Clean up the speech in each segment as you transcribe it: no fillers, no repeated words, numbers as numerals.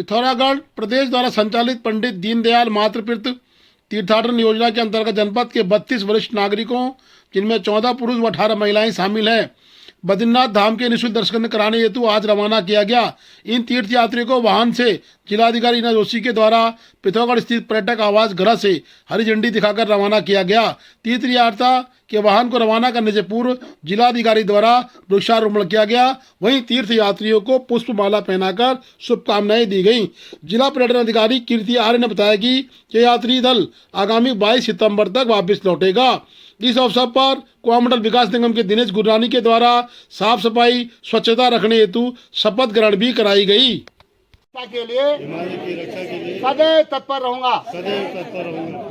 पिथौरागढ़ प्रदेश द्वारा संचालित पंडित दीनदयाल मातृतीर्थ तीर्थाटन योजना के अंतर्गत जनपद के 32 वरिष्ठ नागरिकों, जिनमें 14 पुरुष व 18 महिलाएं शामिल हैं, बद्रीनाथ धाम के निःशुल्क दर्शन कराने हेतु आज रवाना किया गया। इन तीर्थ यात्रियों को वाहन से जिलाधिकारी ईना जोशी के द्वारा पिथौरागढ़ स्थित पर्यटक आवास गृह से हरी झंडी दिखाकर रवाना किया गया। तीर्थ यात्रा के वाहन को रवाना करने से पूर्व जिलाधिकारी द्वारा वृक्षारोपण किया गया। वहीं तीर्थ यात्रियों को पुष्पमाला पहनाकर शुभकामनाएं दी गई। जिला पर्यटन अधिकारी कीर्ति आर्य ने बताया कि ये यात्री दल आगामी 22 सितंबर तक वापस लौटेगा। इस अवसर पर कोयमंडल विकास निगम के दिनेश गुररानी के द्वारा साफ सफाई स्वच्छता रखने हेतु शपथ ग्रहण भी कराई गई। के लिए सदैव तत्पर रहूंगा।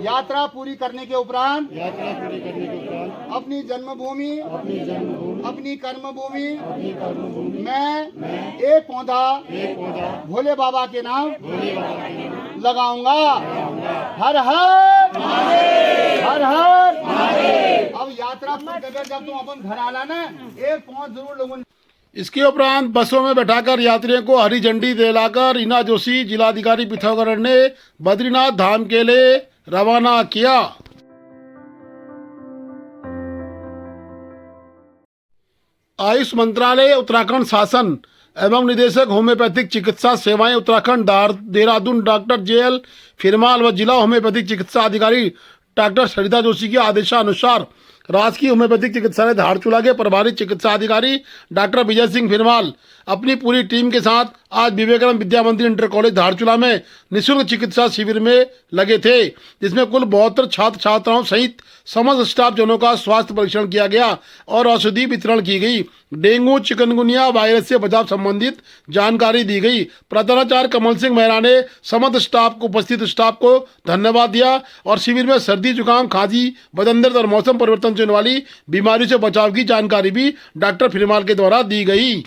यात्रा पूरी करने के उपरांत अपनी जन्मभूमि अपनी कर्मभूमि मैं एक पौधा भोले बाबा के नाम लगाऊंगा। हर हर हर हर। अब यात्रा पूरी करके जब तुम अपन घर आना ना, एक पौधा जरूर लोगों। इसके उपरांत बसों में बैठाकर यात्रियों को हरी झंडी दिलाकर ईना जोशी जिलाधिकारी पिथौरागढ़ ने बद्रीनाथ धाम के लिए रवाना किया। आयुष मंत्रालय, उत्तराखंड शासन एवं निदेशक होम्योपैथिक चिकित्सा सेवाएं उत्तराखंड देहरादून डॉक्टर JL फिरमाल व जिला होम्योपैथिक चिकित्सा अधिकारी डॉक्टर सरिता जोशी के आदेशानुसार राजकीय होम्योपैथिक चिकित्सालय धारचूला के प्रभारी चिकित्सा अधिकारी डॉक्टर विजय सिंह फिरमाल अपनी पूरी टीम के साथ आज विवेकानंद विद्या मंदिर इंटर कॉलेज धारचूला में निःशुल्क चिकित्सा शिविर में लगे थे, जिसमें कुल 72 छात्र छात्राओं सहित समस्त स्टाफ जनों का स्वास्थ्य परीक्षण किया गया और औषधि वितरण की गई। डेंगू चिकनगुनिया वायरस से बचाव संबंधित जानकारी दी गई। प्रधानाचार्य कमल सिंह मेहरा ने समस्त स्टाफ को उपस्थित स्टाफ को धन्यवाद दिया और शिविर में सर्दी जुकाम खांसी बदन दर्द और मौसम परिवर्तन से होने वाली बीमारी से बचाव की जानकारी भी डॉक्टर फिरमाल के द्वारा दी गई।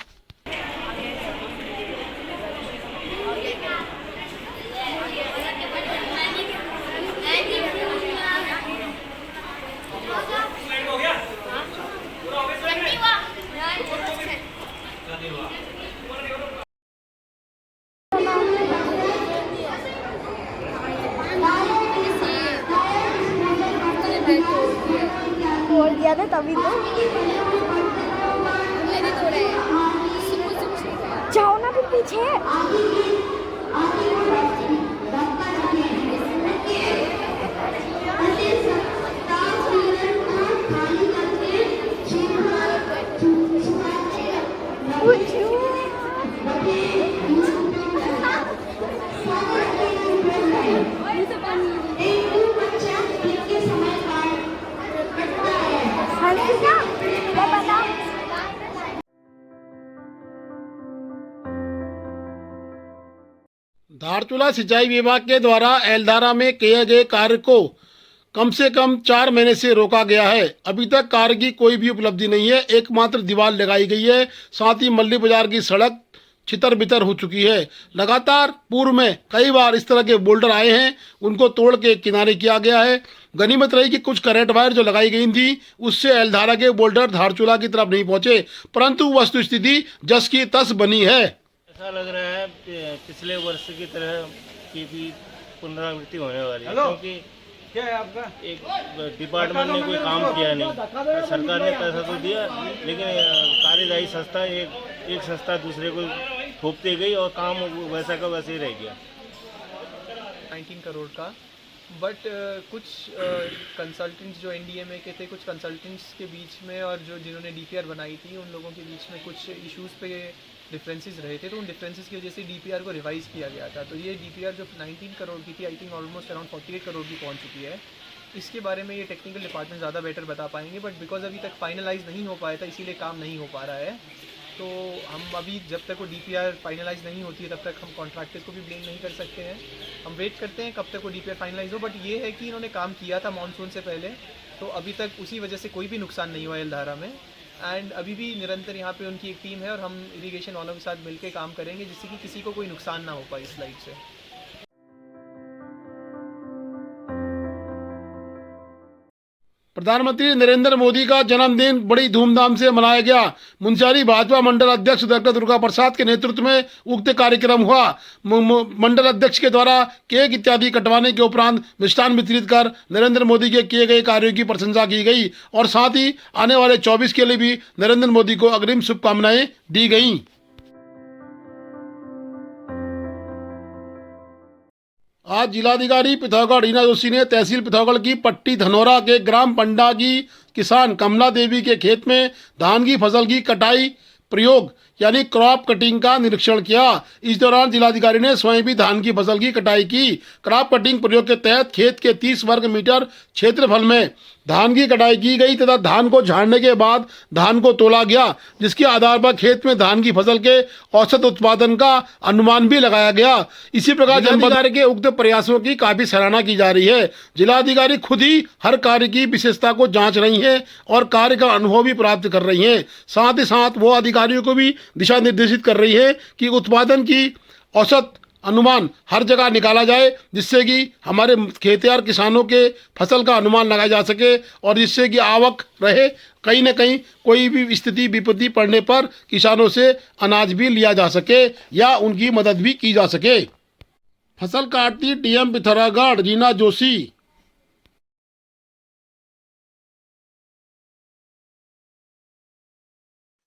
बोल दिया था तभी तो जाओ ना फिर पीछे। धारचूला सिंचाई विभाग के द्वारा एल्दारा में किए गए कार्य को कम से कम 4 महीने से रोका गया है। अभी तक कार्य की कोई भी उपलब्धि नहीं है। एकमात्र दीवार लगाई गई है, साथ ही मल्ली बाजार की सड़क छितर बितर हो चुकी है। लगातार पूर्व में कई बार इस तरह के बोल्डर आए हैं, उनको तोड़ के किनारे किया गया है। गनीमत रही कि कुछ करंट वायर जो लगाई गई थी उससे एल्दारा के बोल्डर धारचूला की तरफ नहीं पहुंचे, परंतु वस्तु स्थिति जस की तस बनी है। ऐसा लग रहा है पिछले वर्ष की तरह की भी पुनरावृत्ति होने वाली है, क्योंकि क्या है आपका एक डिपार्टमेंट ने कोई काम किया नहीं। सरकार ने पैसा तो दिया, लेकिन कार्यदायी संस्था एक संस्था दूसरे को थोपते गई और काम वैसा का वैसे ही रह गया। 19 करोड़ का, बट कुछ कंसल्टेंट्स जो NDMA के थे, कुछ कंसल्टेंट्स के बीच में और जो जिन्होंने DPR बनाई थी उन लोगों के बीच में कुछ इश्यूज़ पे डिफरेंसेस रहे थे, तो उन डिफरेंसेस की वजह से DPR को रिवाइज़ किया गया था। तो ये DPR जो 19 करोड़ की थी, I think almost around 48 crore की पहुंच चुकी है। इसके बारे में ये टेक्निकल डिपार्टमेंट ज़्यादा बेटर बता पाएंगे, बट बिकॉज अभी तक फाइनलाइज नहीं हो पाया था, इसीलिए काम नहीं हो पा रहा है। तो हम अभी जब तक वो DPR फाइनलाइज नहीं होती है तब तक हम कॉन्ट्रैक्टर्स को भी ब्लेम नहीं कर सकते हैं। हम वेट करते हैं कब तक वो DPR फाइनलाइज हो, बट ये है कि इन्होंने काम किया था मानसून से पहले, तो अभी तक उसी वजह से कोई भी नुकसान नहीं हुआ एल्दारा में। एंड अभी भी निरंतर यहाँ पे उनकी एक टीम है और हम इरिगेशन वालों के साथ मिलकर काम करेंगे जिससे कि किसी को कोई नुकसान ना हो पाए इस लाइट से। प्रधानमंत्री नरेंद्र मोदी का जन्मदिन बड़ी धूमधाम से मनाया गया। मुंशियारी भाजपा मंडल अध्यक्ष डॉक्टर दुर्गा प्रसाद के नेतृत्व में उक्त कार्यक्रम हुआ। मंडल अध्यक्ष के द्वारा केक इत्यादि कटवाने के उपरांत मिष्ठान वितरित कर नरेंद्र मोदी के किए गए कार्यों की प्रशंसा की गई और साथ ही आने वाले 24 के लिए भी नरेंद्र मोदी को अग्रिम शुभकामनाएं दी गईं। आज जिलाधिकारी पिथौरागढ़ रीना जोशी ने तहसील पिथौरागढ़ की पट्टी धनौरा के ग्राम पंडा की किसान कमला देवी के खेत में धान की फसल की कटाई प्रयोग यानी क्रॉप कटिंग का निरीक्षण किया। इस दौरान जिलाधिकारी ने स्वयं भी धान की फसल की कटाई की। क्रॉप कटिंग प्रयोग के तहत खेत के 30 वर्ग मीटर क्षेत्रफल में धान की कटाई की गई तथा धान को झाड़ने के बाद धान को तोला गया, जिसके आधार पर खेत में धान की फसल के औसत उत्पादन का अनुमान भी लगाया गया। इसी प्रकार जिलाधिकारी के उक्त प्रयासों की काफी सराहना की जा रही है। जिलाधिकारी खुद ही हर कार्य की विशेषता को जांच रही है और कार्य का अनुभव भी प्राप्त कर रही है। साथ ही साथ वो अधिकारियों को भी दिशा निर्देशित कर रही है कि उत्पादन की औसत अनुमान हर जगह निकाला जाए, जिससे कि हमारे खेतिहर किसानों के फसल का अनुमान लगाया जा सके और जिससे कि आवक रहे। कहीं न कहीं कोई भी स्थिति विपत्ति पड़ने पर किसानों से अनाज भी लिया जा सके या उनकी मदद भी की जा सके। फसल काटती DM Pithoragarh Reena Joshi.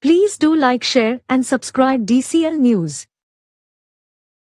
Please do like, share and subscribe DCL News.